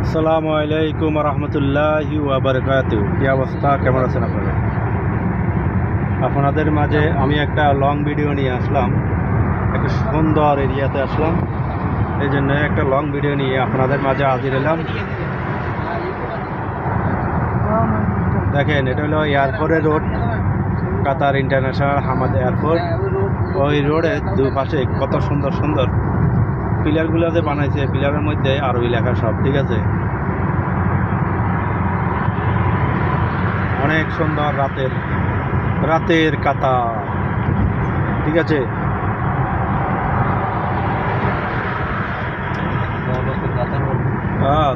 আসসালামু আলাইকুম রহমতুল্লাহি ওয়া বারাকাতুহু। কি অবস্থা, কেমন আছেন আপনারা? আপনাদের মাঝে আমি একটা লং ভিডিও নিয়ে আসলাম। একটা সুন্দর এরিয়াতে আসলাম, এই জন্য একটা লং ভিডিও নিয়ে আপনাদের মাঝে হাজির এলাম। দেখেন, এটা হলো এয়ারপোর্টের রোড, কাতার ইন্টারন্যাশনাল হামাদ এয়ারপোর্ট। ওই রোডের দুপাশে কত সুন্দর সুন্দর পিলারগুলো যে বানাইছে, পিলারের মধ্যে আরবি লেখা সব, ঠিক আছে। অনেক সুন্দর রাতের কাতার, ঠিক আছে।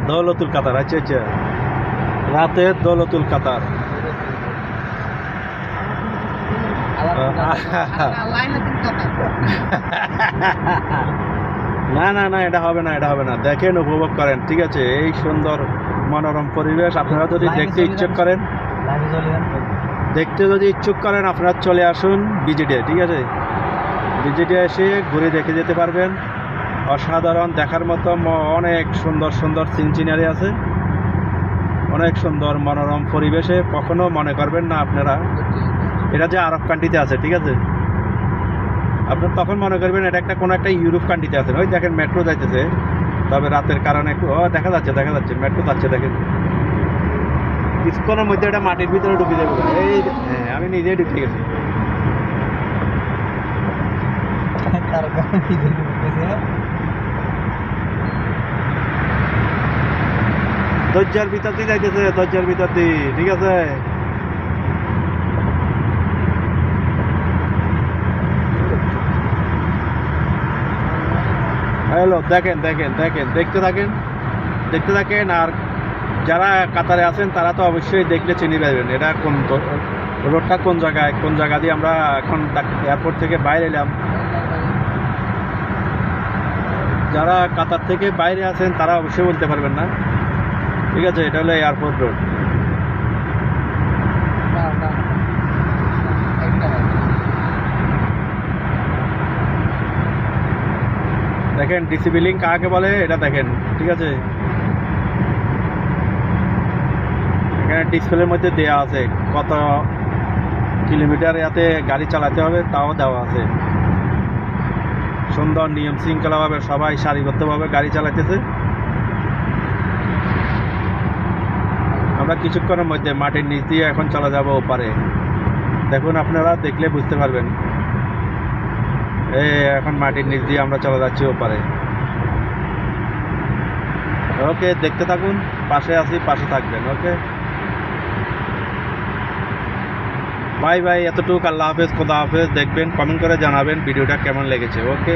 দৌলতুল কাতার, আচ্ছা আচ্ছা, রাতের দৌলতুল কাতার। না না না, এটা হবে না, এটা হবে না। দেখেন, উপভোগ করেন, ঠিক আছে। এই সুন্দর মনোরম পরিবেশ আপনারা যদি দেখতে ইচ্ছুক করেন, আপনারা চলে আসুন ভিজিটে, ঠিক আছে। ভিজিটে এসে ঘুরে দেখে যেতে পারবেন। অসাধারণ, দেখার মতো অনেক সুন্দর সুন্দর সিনারি আছে, অনেক সুন্দর মনোরম পরিবেশে। কখনো মনে করবেন না আপনারা এটা যে আরব কান্ট্রিতে আছে, ঠিক আছে। আপনার তখন মনে করবেন এটা কোনো একটা ইউরোপ কান্ট্রিতে আছে। ওই দেখেন, মেট্রো যাইতেছে, তবে রাতের কারণে একটু দেখা যাচ্ছে মেট্রো যাচ্ছে। দেখেন, কিছুক্ষণের মধ্যে এটা মাটির ভিতরে ঢুকে যাবে। এই হ্যাঁ, আমি নিজেই ঢুকে গেছি। দরজার ভিতর দিয়ে যাইতেছে, দরজার ভিতর দিয়ে, ঠিক আছে। হ্যালো, দেখেন দেখেন দেখেন, দেখতে থাকেন। আর যারা কাতারে আছেন তারা তো অবশ্যই দেখলে চিনি পাবেন এটা রোডটা কোন জায়গা দিয়ে আমরা এখন এয়ারপোর্ট থেকে বাইরে এলাম। যারা কাতার থেকে বাইরে আছেন তারা অবশ্যই বলতে পারবেন না, ঠিক আছে। এটা হলো এয়ারপোর্ট রোড। দেখেন, ডিসি বিলিং কাকে বলে এটা দেখেন, ঠিক আছে। এখানে ডিসপ্লের মধ্যে দেওয়া আছে কত কিলোমিটার ইয়াতে গাড়ি চালাতে হবে, তাও দেওয়া আছে। সুন্দর নিয়ম শৃঙ্খলাভাবে সবাই সারিবদ্ধভাবে গাড়ি চালাতেছে। আমরা কিছুক্ষণের মধ্যে মাটির নিচ দিয়ে এখন চলে যাব ওপারে। দেখুন, আপনারা দেখলে বুঝতে পারবেন। এখন মাটির নিচ দিয়ে আমরা চলে যাচ্ছি ওপারে। ওকে, দেখতে থাকুন, পাশে থাকবেন। ওকে, বাই বাই, এতটুকু। আল্লাহ হাফেজ, খোদা হাফেজ। দেখবেন, কমেন্ট করে জানাবেন ভিডিওটা কেমন লেগেছে। ওকে।